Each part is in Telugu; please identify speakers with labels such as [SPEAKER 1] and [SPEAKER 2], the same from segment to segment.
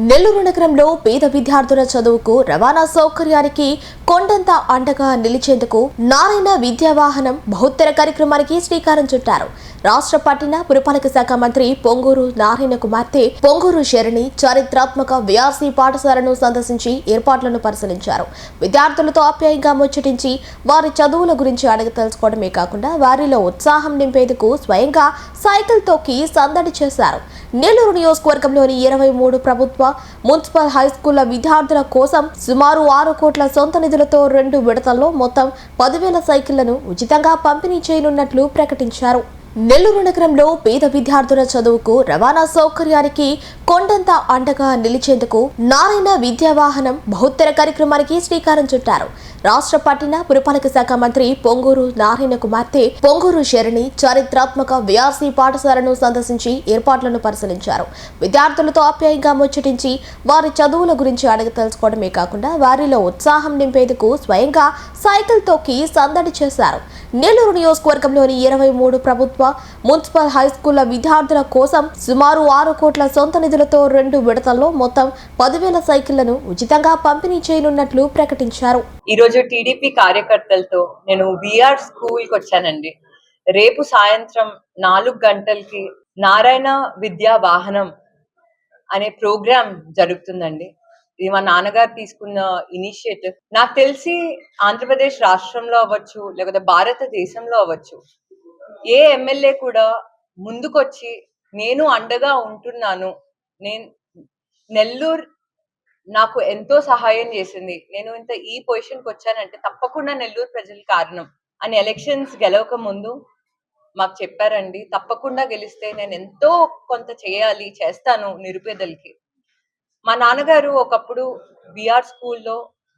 [SPEAKER 1] నెల్లూరు నగరంలో పేద విద్యార్థుల చదువుకు రవాణా సౌకర్యానికి కొండంత అండగా నిలిచేందుకు నారాయణ విద్యా వాహనం బహుత్తర కార్యక్రమానికి శ్రీకారం చుట్టారు. రాష్ట్ర పట్టణ పురపాలక శాఖ మంత్రి పొంగూరు నారాయణ కుమార్తె పొంగూరు శరణి చారిత్రాత్మక వ్యాసీ పాఠశాలను సందర్శించి ఏర్పాట్లను పరిశీలించారు. విద్యార్థులతో ఆప్యాయంగా ముచ్చటించి వారి చదువుల గురించి అడిగి తెలుసుకోవడమే కాకుండా వారిలో ఉత్సాహం నింపేందుకు స్వయంగా సైకిల్ తొక్కి సందడి చేశారు. నెల్లూరు నియోజకవర్గంలోని 23 ప్రభుత్వ మున్సిపల్ హైస్కూళ్ల విద్యార్థుల కోసం సుమారు 6 కోట్ల సొంత నిధులతో 2 విడతల్లో మొత్తం 10,000 సైకిళ్లను ఉచితంగా పంపిణీ చేయనున్నట్లు ప్రకటించారు. నెల్లూరు నగరంలో పేద విద్యార్థుల చదువుకు రవాణా సౌకర్యానికి కొండంత అండగా నిలిచేందుకు నారాయణ విద్యా వాహనం బహుత్తర కార్యక్రమానికి శ్రీకారం చుట్టారు. రాష్ట్ర పట్టణ పురపాలక శాఖ మంత్రి పొంగూరు నారాయణ కుమార్తె పొంగూరు శరణి చారిత్రాత్మక వ్యాసీ పాఠశాలను సందర్శించి ఏర్పాట్లను పరిశీలించారు. విద్యార్థులతో ఆప్యాయంగా ముచ్చటించి వారి చదువుల గురించి అడిగి తెలుసుకోవడమే కాకుండా వారిలో ఉత్సాహం నింపేందుకు స్వయంగా సైకిల్ తొక్కి సందడి చేశారు. నెల్లూరు నియోజకవర్గంలోని 23 ప్రభుత్వ మున్సిపల్ హైస్కూళ్ల విద్యార్థుల కోసం సుమారు 6 కోట్ల సొంత నిధులతో 2 విడతల్లో మొత్తం 10,000 సైకిళ్లను ఉచితంగా పంపిణీ చేయనున్నట్లు ప్రకటించారు.
[SPEAKER 2] ఈ రోజు టీడీపీ కార్యకర్తలతో నేను విఆర్ స్కూల్ కి వచ్చానండి. రేపు సాయంత్రం 4 గంటలకి నారాయణ విద్యా వాహనం అనే ప్రోగ్రామ్ జరుగుతుందండి. ఇది మా నాన్నగారు తీసుకున్న ఇనిషియేటివ్. నాకు తెలిసి ఆంధ్రప్రదేశ్ రాష్ట్రంలో అవ్వచ్చు, లేకపోతే భారతదేశంలో అవ్వచ్చు, ఏ ఎమ్మెల్యే కూడా ముందుకొచ్చి నేను అండగా ఉంటున్నాను, నేను నెల్లూరు నాకు ఎంతో సహాయం చేసింది, నేను ఇంత ఈ పొజిషన్కి వచ్చానంటే తప్పకుండా నెల్లూరు ప్రజల కారణం అని ఎలక్షన్స్ గెలవక ముందు మాకు చెప్పారండి. తప్పకుండా గెలిస్తే నేను ఎంతో కొంత చేస్తాను నిరుపేదలకి. మా నాన్నగారు ఒకప్పుడు విఆర్ స్కూల్లో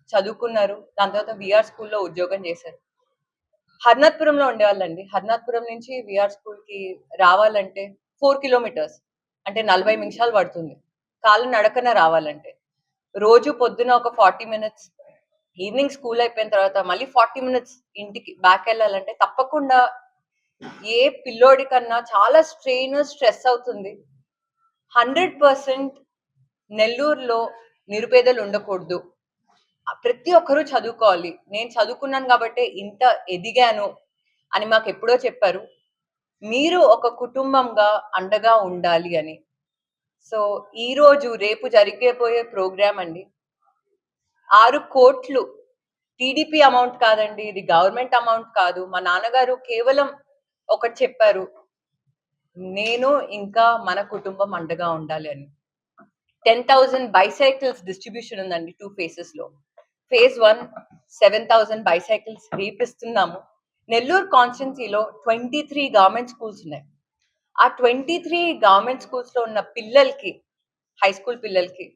[SPEAKER 2] చదువుకున్నారు. దాని తర్వాత విఆర్ స్కూల్లో ఉద్యోగం చేశారు. హర్నాథ్పురంలో ఉండేవాళ్ళండి. హర్నాథ్పురం నుంచి విఆర్ స్కూల్ కి రావాలంటే 4 కిలోమీటర్స్, అంటే 40 నిమిషాలు పడుతుంది కాళ్ళు నడకన రావాలంటే. రోజు పొద్దున ఒక 40 మినిట్స్, ఈవినింగ్ స్కూల్ అయిపోయిన తర్వాత మళ్ళీ 40 మినిట్స్ ఇంటికి బ్యాక్ వెళ్ళాలంటే తప్పకుండా ఏ పిల్లోడి కన్నా చాలా స్ట్రెస్ అవుతుంది. 100% నెల్లూరులో నిరుపేదలు ఉండకూడదు. ప్రతి ఒక్కరూ చదువుకోవాలి. నేను చదువుకున్నాను కాబట్టి ఇంత ఎదిగాను అని మాకు ఎప్పుడో చెప్పారు. మీరు ఒక కుటుంబంగా అండగా ఉండాలి అని. సో ఈ రోజు రేపు జరిగిపోయే ప్రోగ్రామ్ అండి. 6 కోట్లు టీడీపీ అమౌంట్ కాదండి, ఇది గవర్నమెంట్ అమౌంట్ కాదు. మా నాన్నగారు కేవలం ఒకటి చెప్పారు, నేను ఇంకా మన కుటుంబం అండగా ఉండాలి అని. 10,000 బైసైకిల్స్ డిస్ట్రిబ్యూషన్ ఉందండి 2 phases లో. phase 1 7,000 bicycles రేపిస్తున్నాము. నెల్లూరు కాన్స్టిట్యున్సీలో 23 గవర్నమెంట్ స్కూల్స్ ఉన్నాయి. ఆ 23 గవర్నమెంట్ స్కూల్స్ లో ఉన్న పిల్లలకి, హై స్కూల్ పిల్లలకి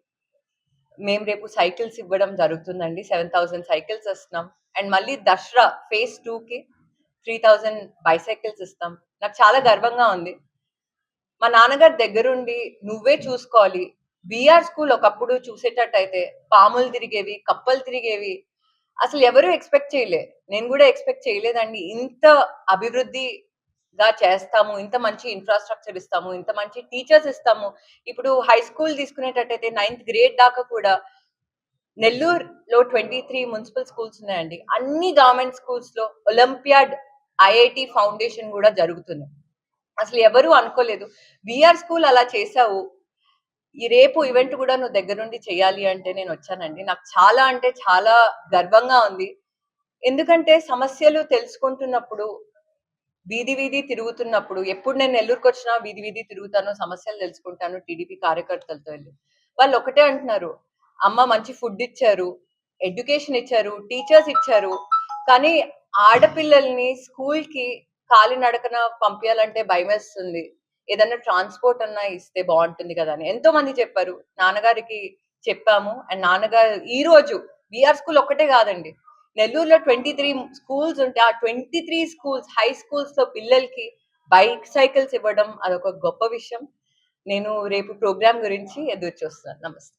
[SPEAKER 2] మేము రేపు సైకిల్స్ ఇవ్వడం జరుగుతుందండి. 7,000 సైకిల్స్ ఇస్తున్నాం. అండ్ మళ్ళీ దసరా phase 2 కి 3,000 బైసైకిల్స్ ఇస్తాం. నాకు చాలా గర్వంగా ఉంది. మా నాన్నగారి దగ్గరుండి నువ్వే చూసుకోవాలి. విఆర్ స్కూల్ ఒకప్పుడు చూసేటట్టయితే పాములు తిరిగేవి, కప్పలు తిరిగేవి. అసలు ఎవరు ఎక్స్పెక్ట్ చేయలే, నేను కూడా ఎక్స్పెక్ట్ చేయలేదండి. ఇంత అభివృద్ధిగా చేస్తాము, ఇంత మంచి ఇన్ఫ్రాస్ట్రక్చర్ ఇస్తాము, ఇంత మంచి టీచర్స్ ఇస్తాము. ఇప్పుడు హై స్కూల్ తీసుకునేటట్టయితే 9th గ్రేడ్ దాకా కూడా నెల్లూరులో 23 మున్సిపల్ స్కూల్స్ ఉన్నాయండి. అన్ని గవర్నమెంట్ స్కూల్స్ లో ఒలింపియాడ్ ఐఐటి ఫౌండేషన్ కూడా జరుగుతుంది. అసలు ఎవరు అనుకోలేదు. విఆర్ స్కూల్ అలా చేసావు, ఈ రేపు ఈవెంట్ కూడా నువ్వు దగ్గర నుండి చేయాలి అంటే నేను వచ్చానండి. నాకు చాలా అంటే చాలా గర్వంగా ఉంది. ఎందుకంటే సమస్యలు తెలుసుకుంటున్నప్పుడు, వీధి వీధి తిరుగుతున్నప్పుడు, ఎప్పుడు నేను నెల్లూరుకి వచ్చినా వీధి వీధి తిరుగుతాను, సమస్యలు తెలుసుకుంటాను టీడీపీ కార్యకర్తలతో వెళ్ళి. వాళ్ళు ఒకటే అంటున్నారు, అమ్మ మంచి ఫుడ్ ఇచ్చారు, ఎడ్యుకేషన్ ఇచ్చారు, టీచర్స్ ఇచ్చారు, కానీ ఆడపిల్లల్ని స్కూల్ కి కాలినడకన పంపించాలంటే భయమేస్తుంది, ఏదైనా ట్రాన్స్పోర్ట్ అన్నా ఇస్తే బాగుంటుంది కదా అని ఎంతో మంది చెప్పారు. నాన్నగారికి చెప్పాము. అండ్ నాన్నగారు ఈ రోజు విఆర్ స్కూల్ ఒక్కటే కాదండి, నెల్లూరులో 23 స్కూల్స్ ఉంటే ఆ 23 స్కూల్స్, హై స్కూల్స్ లో పిల్లలకి బైక్ సైకిల్స్ ఇవ్వడం అదొక గొప్ప విషయం. నేను రేపు ప్రోగ్రామ్ గురించి ఎదురు చూస్తున్నాను. నమస్తే.